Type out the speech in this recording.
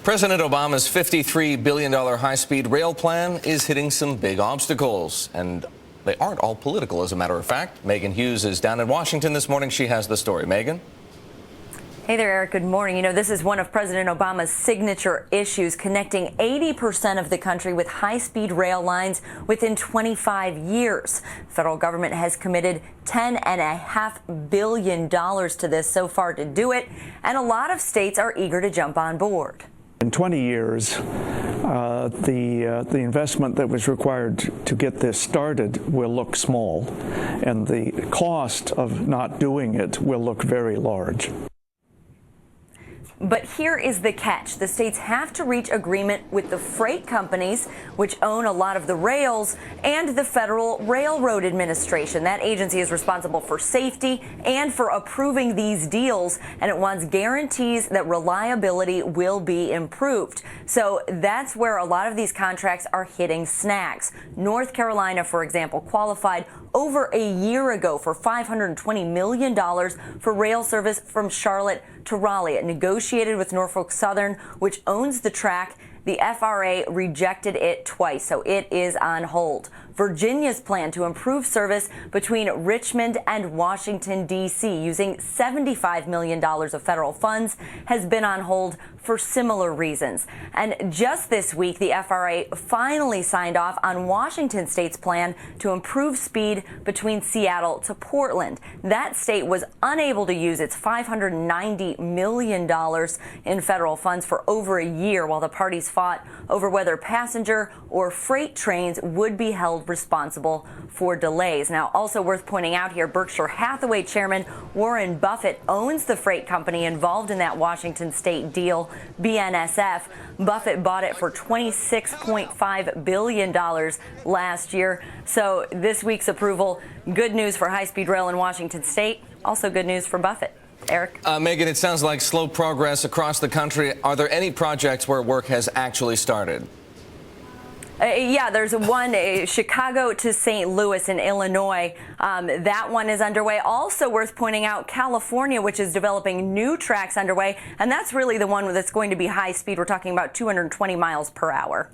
President Obama's $53 billion high-speed rail plan is hitting some big obstacles, and they aren't all political, as a matter of fact. Megan Hughes is down in Washington this morning. She has the story. Megan? Hey there, Eric. Good morning. You know, this is one of President Obama's signature issues, connecting 80% of the country with high-speed rail lines within 25 years. The federal government has committed $10.5 billion to this so far to do it, and a lot of states are eager to jump on board. In 20 years, the investment that was required to get this started will look small, and the cost of not doing it will look very large. But here is the catch. The states have to reach agreement with the freight companies, which own a lot of the rails, and the Federal Railroad Administration. That agency is responsible for safety and for approving these deals, and it wants guarantees that reliability will be improved. So that's where a lot of these contracts are hitting snags. North Carolina, for example, qualified over a year ago for $520 million for rail service from Charlotte to Raleigh. It negotiated with Norfolk Southern, which owns the track. The FRA rejected it twice, so it is on hold. Virginia's plan to improve service between Richmond and Washington, D.C. using $75 million of federal funds has been on hold for similar reasons. And just this week, the FRA finally signed off on Washington State's plan to improve speed between Seattle to Portland. That state was unable to use its $590 million in federal funds for over a year while the parties fought over whether passenger or freight trains would be held responsible for delays. Now, also worth pointing out here, Berkshire Hathaway chairman Warren Buffett owns the freight company involved in that Washington State deal, BNSF. Buffett bought it for $26.5 billion last year. So this week's approval, good news for high-speed rail in Washington State, also good news for Buffett. Eric? Megan, it sounds like slow progress across the country. Are there any projects where work has actually started? Yeah, there's one, Chicago to St. Louis in Illinois. That one is underway. Also worth pointing out, California, which is developing new tracks underway, and that's really the one that's going to be high speed. We're talking about 220 miles per hour.